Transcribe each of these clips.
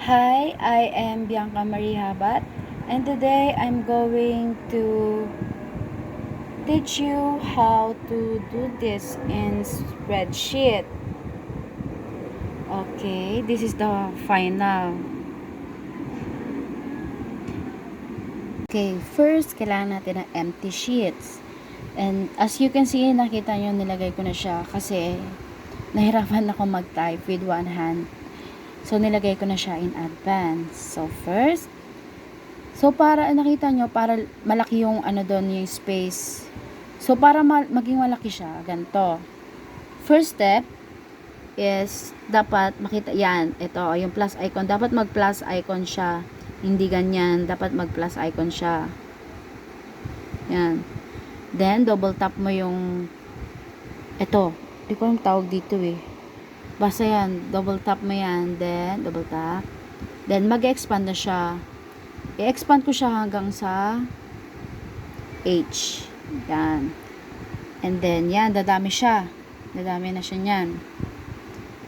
Hi, I am Bianca Marie Habat, and today I'm going to teach you how to do this in spreadsheet. Okay, this is the final. Okay, first, kailangan natin ng empty sheets. And as you can see, nakita nyo, nilagay ko na siya kasi nahirapan ako mag-type with one hand. So, nilagay ko na siya in advance. So, first, para nakita nyo, para malaki yung ano doon, yung space. So, para maging malaki siya, ganito. First step is, dapat makita, yan, ito, yung plus icon. Dapat mag-plus icon siya. Hindi ganyan. Dapat mag-plus icon siya. Yan. Then, double tap mo yung, ito. Hindi ko yung tawag dito eh. Basta yan. Double tap mo yan. Then, double tap. Then, mag-expand na siya. I-expand ko siya hanggang sa H. Yan. And then, yan, dadami siya. Dadami na siya niyan.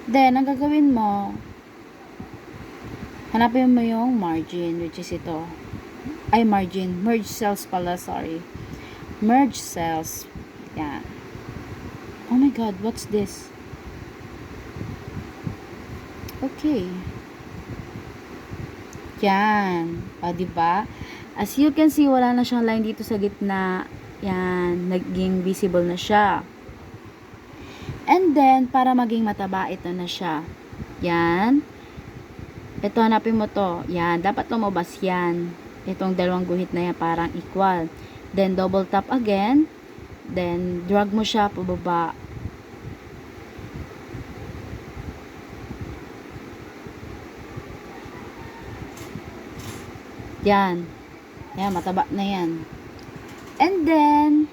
Then, ang gagawin mo, hanapin mo yung margin, which is ito. Ay, margin. Merge cells pala, sorry. Merge cells. Yan. Oh my God, what's this? Okay. Yan. O, diba? As you can see, wala na siyang line dito sa gitna. Yan. Naging visible na siya. And then, para maging mataba, ito na siya. Yan. Ito, hanapin mo to. Yan. Dapat lumabas yan. Itong dalawang guhit na yan, parang equal. Then, double tap again. Then, drag mo siya pababa. Yan. Yan, mataba na yan. And then,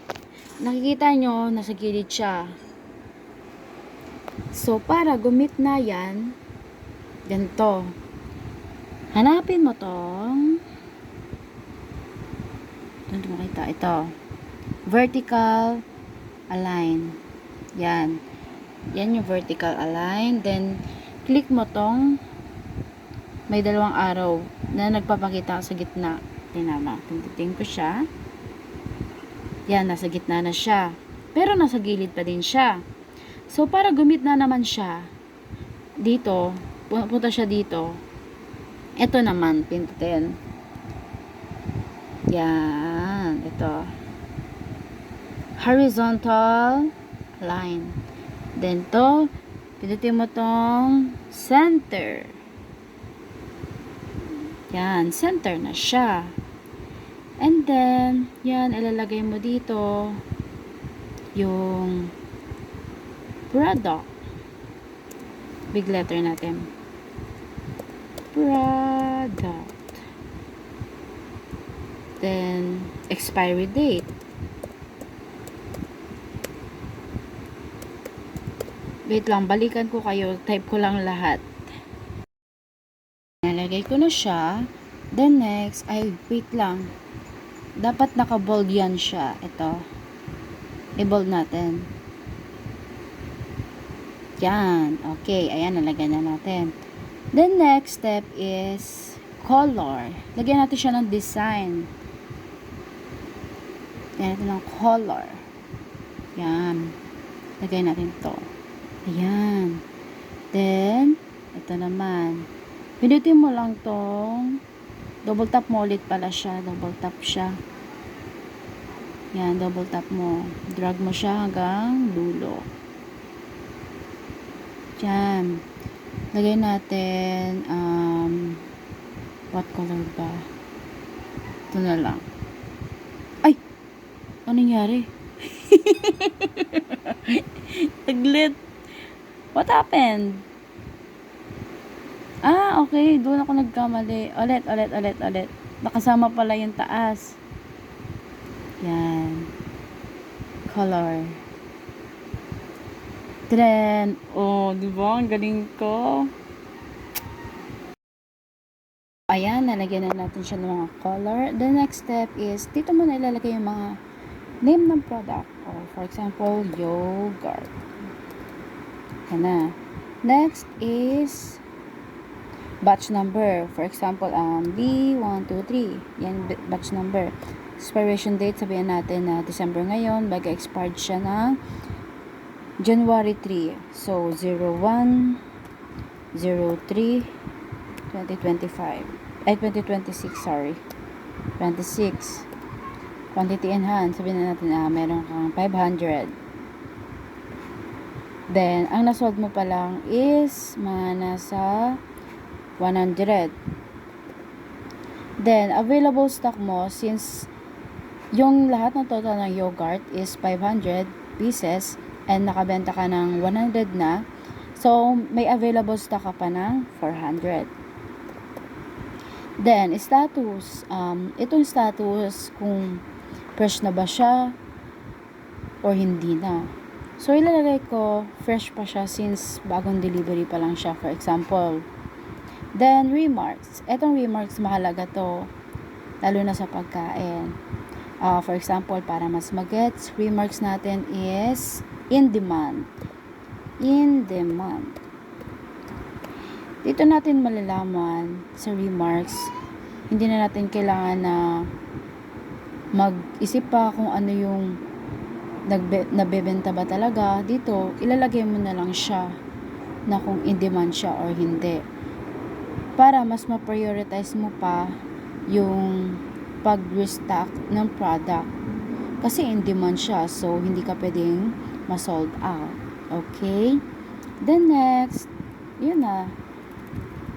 nakikita nyo, nasa gilid siya. So, para gumit na yan, ganito. Hanapin mo tong, doon makita, ito. Vertical align. Yan. Yan yung vertical align. Then, click mo tong, may dalawang arrow na nagpapakita sa gitna. Tinama. Tintiting ko siya. Yan, nasa gitna na siya. Pero nasa gilid pa din siya. So, para gumit na naman siya, dito, punta siya dito. Ito naman, pindutin. Yan, ito. Horizontal line. Then, to, pindutin mo tong center. Yan, center na siya. And then, yan, ilalagay mo dito yung product. Big letter natin. Product. Then, expiry date. Wait lang, balikan ko kayo. Type ko lang lahat. Nalagay ko na siya. Then next, ay wait lang. Dapat naka-bold yan siya. Ito. I-bold natin. Yan. Okay. Ayan, nalagay na natin. Then next step is color. Lagyan natin siya ng design. Lagyan natin ng color. Yan. Lagay natin to. Ayan. Then, ito naman. Pindutin mo lang tong double tap mo ulit pala siya. Double tap siya. Yan, double tap mo. Drag mo siya hanggang dulo. Diyan. Lagay natin, what color ba? Ito na lang. Ay! Ano nangyari? Taglit. What happened? Ah, okay. Doon ako nagkamali. Ulit. Nakasama pala yung taas. Yan. Color. Then, oh, di ba? Ang galing ko. Ayan, nalagyan na natin siya ng mga color. The next step is, dito mo na ilalagay yung mga name ng product. Or, for example, yogurt. Yan na. Next is, batch number. For example, B123. Yan, batch number. Expiration date, sabihin natin na December ngayon. Expired siya ng January 3. So, 01/03/2025. 2026, sorry. 26. Quantity in hand, sabihin na natin meron kang 500. Then, ang nasold mo pa lang is nasa 100. Then, available stock mo, since yung lahat ng total ng yogurt is 500 pieces and nakabenta ka ng 100 na, so, may available stock ka pa ng 400. Then, status. Itong status, kung fresh na ba siya or hindi na. So, ilalagay ko, fresh pa siya since bagong delivery pa lang siya, for example. Then, remarks. Etong remarks, mahalaga to, lalo na sa pagkain. For example, para mas magets, remarks natin is in demand. In demand. Dito natin malalaman sa remarks, hindi na natin kailangan na mag-isip pa kung ano yung nabebenta ba talaga. Dito, ilalagay mo na lang siya na kung in demand siya or hindi. Para mas ma-prioritize mo pa yung pag-restock ng product. Kasi in demand siya, so hindi ka pwedeng ma-sold out. Okay? Then next, yun na.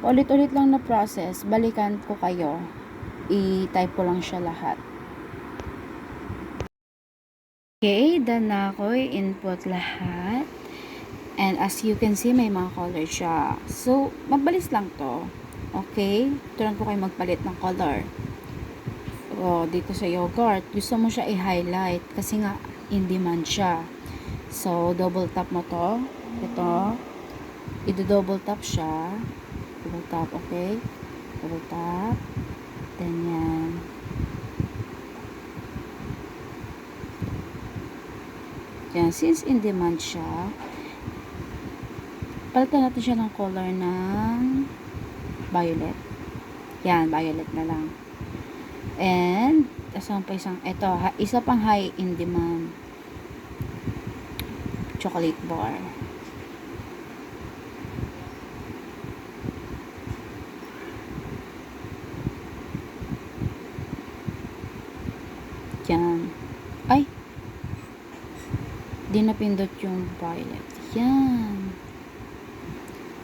Ulit-ulit lang na process. Balikan ko kayo. I-type ko lang siya lahat. Okay, done na ako. I-input lahat. And as you can see, may mga color siya. So, mabalis lang to. Okay? Turuan ko kayo magpalit ng color. So, dito sa yogurt, gusto mo siya i-highlight kasi nga in demand siya. So, double tap mo to. Ito. I-double tap siya. Double tap, okay? Double tap. Then yan. Yan, since in demand siya, palitan natin siya ng color ng violet. Yan, violet na lang. And, isa pang high in demand. Chocolate bar. Yan. Ay! Di napindot yung violet. Yan.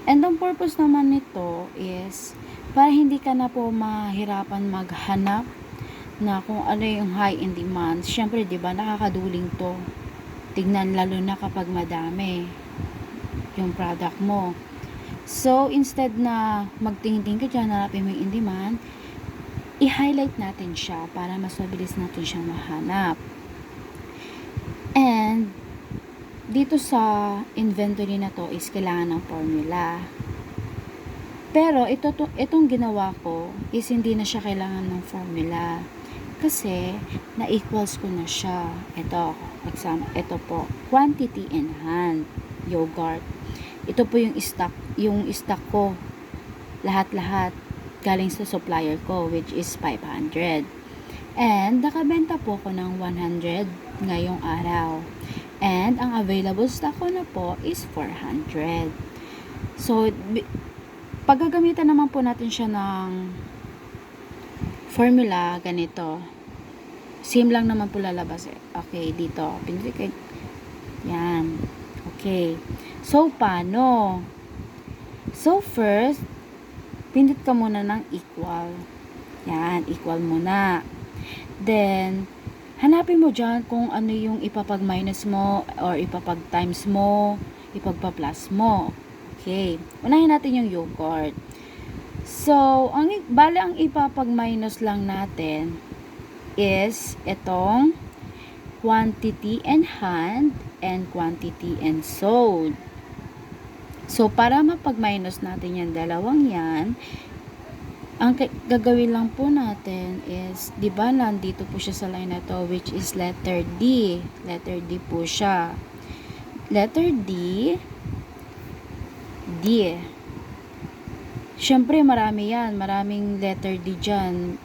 And ang purpose naman nito is para hindi ka na po mahirapan maghanap na kung ano yung high in demand. Siyempre, di ba, nakakaduling to. Tignan lalo na kapag madami yung product mo. So, instead na magtingin-tingin ka dyan, hanapin mo yung in demand, i-highlight natin siya para mas mabilis natin siyang mahanap. And, dito sa inventory na to is kailangan ng formula. Pero, itong ginawa ko is hindi na siya kailangan ng formula. Kasi, na-equals ko na siya. Ito po, quantity in hand, yogurt. Ito po yung stock ko. Lahat-lahat galing sa supplier ko, which is 500. And, nakabenta po ko ng 100 ngayong araw. And, ang available stock ko na po is 400. So, paggagamitan naman po natin siya ng formula, ganito. Same lang naman po lalabas eh. Okay, dito. Pinili. Yan. Okay. So, paano? So, first, pindot ka muna ng equal. Yan, equal muna. Then, hanapin mo dyan kung ano yung ipapag-minus mo or ipapag-times mo, ipagpa-plus mo. Okay. Unahin natin yung yogurt. So, ang ipapag-minus lang natin is itong quantity in hand and quantity in sold. So, para mapag-minus natin yung dalawang yan, ang gagawin lang po natin is, di ba, nandito po siya sa line na to, which is letter D. Letter D po siya. Letter D. Syempre, marami yan. Maraming letter D dyan.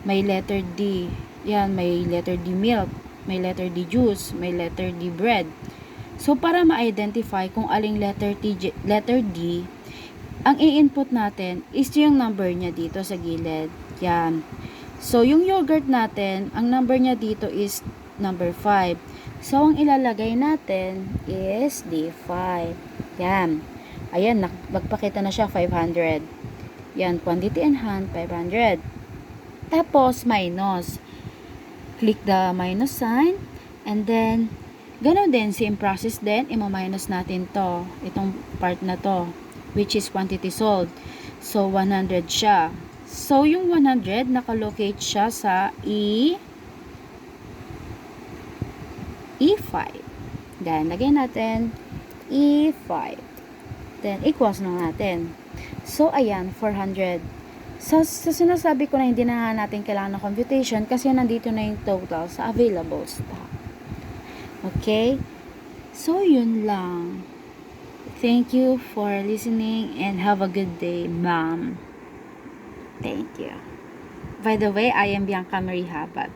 May letter D. Yan, may letter D milk. May letter D juice. May letter D bread. So, para ma-identify kung aling letter D, ang i-input natin is yung number niya dito sa gilid. Yan. So, yung yogurt natin, ang number niya dito is number 5. So, ang ilalagay natin is D5. Yan. Ayan, magpakita na siya 500. Yan, quantity in hand, 500. Tapos, minus. Click the minus sign. And then, gano'n din, same process din, ima-minus natin to. Itong part na to, which is quantity sold. So, 100 siya. So, yung 100, nakalocate siya sa E5. Then, lagay natin E5. Then, equals na natin. So, ayan, 400. So, sinasabi ko na hindi na nga natin kailangan ng computation kasi nandito na yung total sa available stock. Okay? So, yun lang. Thank you for listening and have a good day, ma'am. Thank you. By the way, I am Bianca Marie Habag.